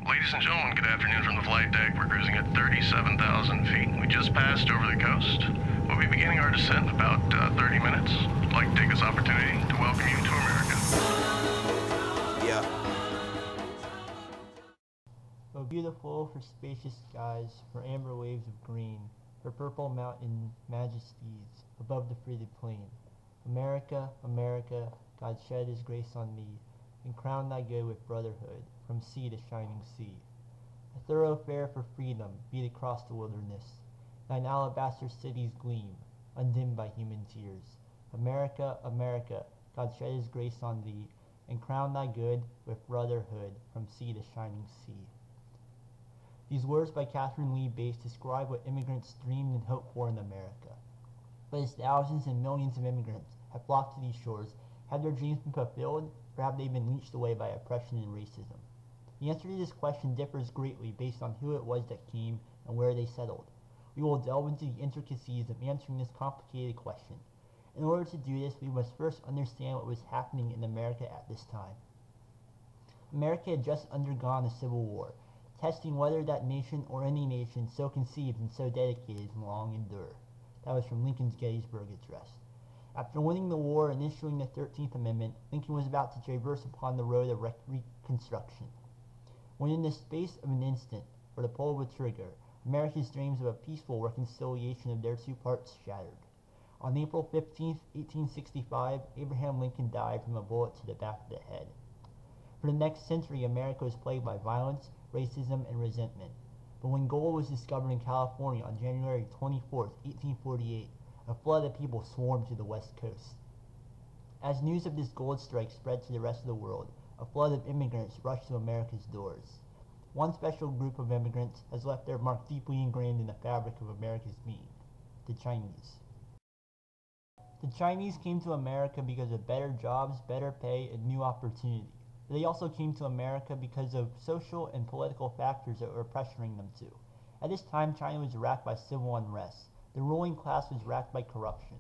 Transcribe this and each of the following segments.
Ladies and gentlemen, good afternoon from the flight deck. We're cruising at 37,000 feet. We just passed over the coast. We'll be beginning our descent in about 30 minutes. I'd like to take this opportunity to welcome you to America. Yeah. For beautiful, for spacious skies, for amber waves of green, for purple mountain majesties above the fruited plain. America, America, God shed his grace on thee, and crown thy good with brotherhood, from sea to shining sea. A thoroughfare for freedom beat across the wilderness, thine alabaster cities gleam, undimmed by human tears. America, America, God shed his grace on thee, and crown thy good with brotherhood, from sea to shining sea. These words by Catherine Lee Bates describe what immigrants dreamed and hoped for in America. But as thousands and millions of immigrants have flocked to these shores, have their dreams been fulfilled, or have they been leached away by oppression and racism? The answer to this question differs greatly based on who it was that came and where they settled. We will delve into the intricacies of answering this complicated question. In order to do this, we must first understand what was happening in America at this time. America had just undergone a civil war, testing whether that nation or any nation so conceived and so dedicated can long endure. That was from Lincoln's Gettysburg Address. After winning the war and issuing the 13th Amendment, Lincoln was about to traverse upon the road of Reconstruction, when in the space of an instant, or the pull of a trigger, America's dreams of a peaceful reconciliation of their two parts shattered. On April 15, 1865, Abraham Lincoln died from a bullet to the back of the head. For the next century, America was plagued by violence, racism, and resentment. But when gold was discovered in California on January 24, 1848, a flood of people swarmed to the west coast. As news of this gold strike spread to the rest of the world, a flood of immigrants rushed to America's doors. One special group of immigrants has left their mark deeply ingrained in the fabric of America's being: the Chinese. The Chinese came to America because of better jobs, better pay, and new opportunity. But they also came to America because of social and political factors that were pressuring them to. At this time, China was racked by civil unrest. The ruling class was racked by corruption.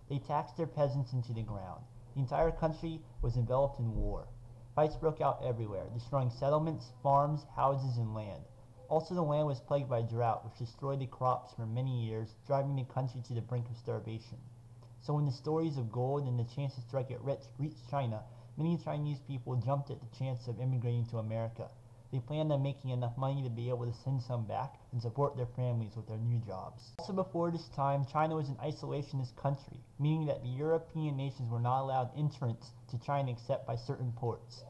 They taxed their peasants into the ground. The entire country was enveloped in war. Fights broke out everywhere, destroying settlements, farms, houses, and land. Also, the land was plagued by drought, which destroyed the crops for many years, driving the country to the brink of starvation. So when the stories of gold and the chance to strike it rich reached China, many Chinese people jumped at the chance of immigrating to America. They planned on making enough money to be able to send some back and support their families with their new jobs. Also before this time, China was an isolationist country, meaning that the European nations were not allowed entrance to China except by certain ports.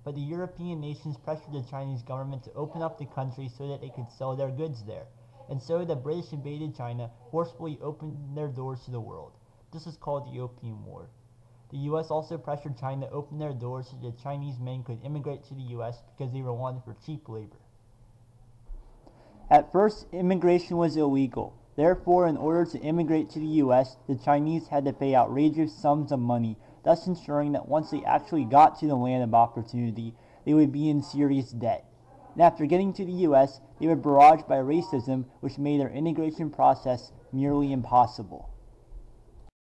But the European nations pressured the Chinese government to open up the country so that they could sell their goods there. And so the British invaded China, forcefully opened their doors to the world. This is called the Opium War. The U.S. also pressured China to open their doors so that Chinese men could immigrate to the U.S. because they were wanted for cheap labor. At first, immigration was illegal. Therefore, in order to immigrate to the U.S., the Chinese had to pay outrageous sums of money, thus ensuring that once they actually got to the land of opportunity, they would be in serious debt. And after getting to the U.S., they were barraged by racism, which made their integration process nearly impossible.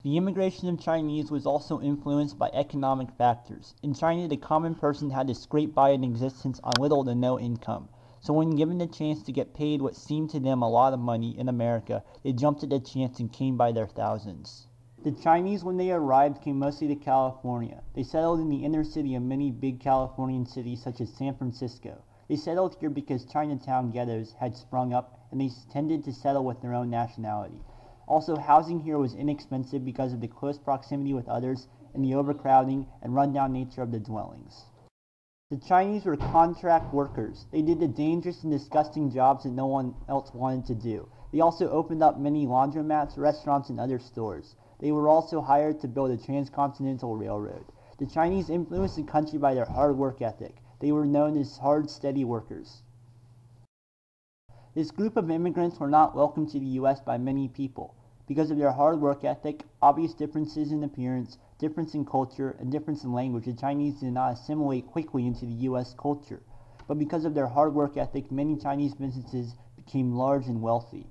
The immigration of Chinese was also influenced by economic factors. In China, the common person had to scrape by an existence on little to no income. So when given the chance to get paid what seemed to them a lot of money in America, they jumped at the chance and came by their thousands. The Chinese, when they arrived, came mostly to California. They settled in the inner city of many big Californian cities such as San Francisco. They settled here because Chinatown ghettos had sprung up, and they tended to settle with their own nationality. Also, housing here was inexpensive because of the close proximity with others and the overcrowding and rundown nature of the dwellings. The Chinese were contract workers. They did the dangerous and disgusting jobs that no one else wanted to do. They also opened up many laundromats, restaurants, and other stores. They were also hired to build a transcontinental railroad. The Chinese influenced the country by their hard work ethic. They were known as hard, steady workers. This group of immigrants were not welcomed to the U.S. by many people. Because of their hard work ethic, obvious differences in appearance, difference in culture, and difference in language, the Chinese did not assimilate quickly into the U.S. culture. But because of their hard work ethic, many Chinese businesses became large and wealthy.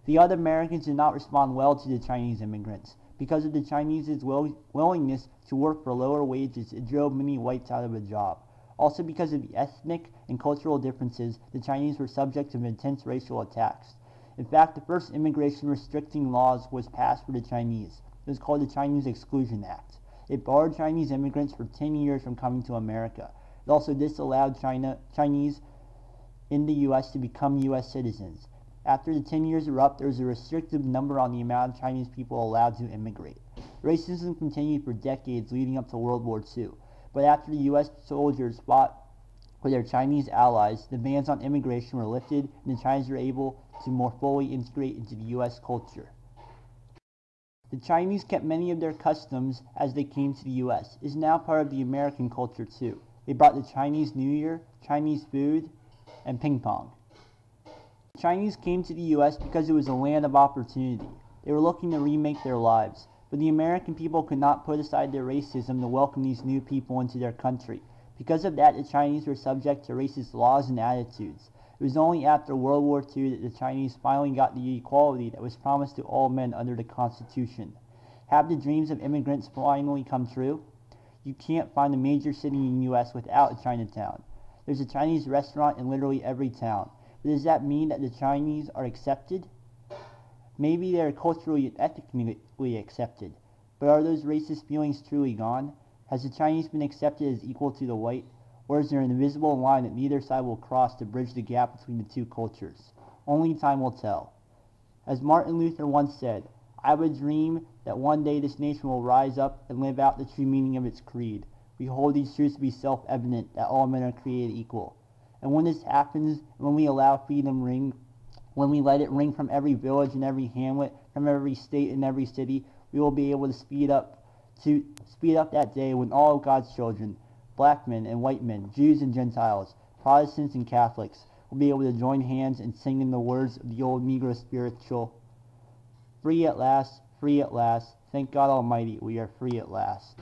The other Americans did not respond well to the Chinese immigrants. Because of the Chinese's willingness to work for lower wages, it drove many whites out of a job. Also because of the ethnic and cultural differences, the Chinese were subject to intense racial attacks. In fact, the first immigration restricting laws was passed for the Chinese. It was called the Chinese Exclusion Act. It barred Chinese immigrants for 10 years from coming to America. It also disallowed Chinese in the U.S. to become U.S. citizens. After the 10 years were up, there was a restricted number on the amount of Chinese people allowed to immigrate. Racism continued for decades leading up to World War II, but after the U.S. soldiers fought with their Chinese allies, the bans on immigration were lifted and the Chinese were able to more fully integrate into the U.S. culture. The Chinese kept many of their customs as they came to the U.S. It is now part of the American culture too. They brought the Chinese New Year, Chinese food, and ping pong. The Chinese came to the U.S. because it was a land of opportunity. They were looking to remake their lives, but the American people could not put aside their racism to welcome these new people into their country. Because of that, the Chinese were subject to racist laws and attitudes. It was only after World War II that the Chinese finally got the equality that was promised to all men under the Constitution. Have the dreams of immigrants finally come true? You can't find a major city in the U.S. without a Chinatown. There's a Chinese restaurant in literally every town. But does that mean that the Chinese are accepted? Maybe they are culturally and ethnically accepted. But are those racist feelings truly gone? Has the Chinese been accepted as equal to the white? Or is there an invisible line that neither side will cross to bridge the gap between the two cultures? Only time will tell. As Martin Luther once said, I would dream that one day this nation will rise up and live out the true meaning of its creed. We hold these truths to be self-evident, that all men are created equal. And when this happens, when we allow freedom ring, when we let it ring from every village and every hamlet, from every state and every city, we will be able to speed up that day when all of God's children, black men and white men, Jews and Gentiles, Protestants and Catholics, will be able to join hands and sing in the words of the old Negro spiritual, free at last, thank God Almighty, we are free at last.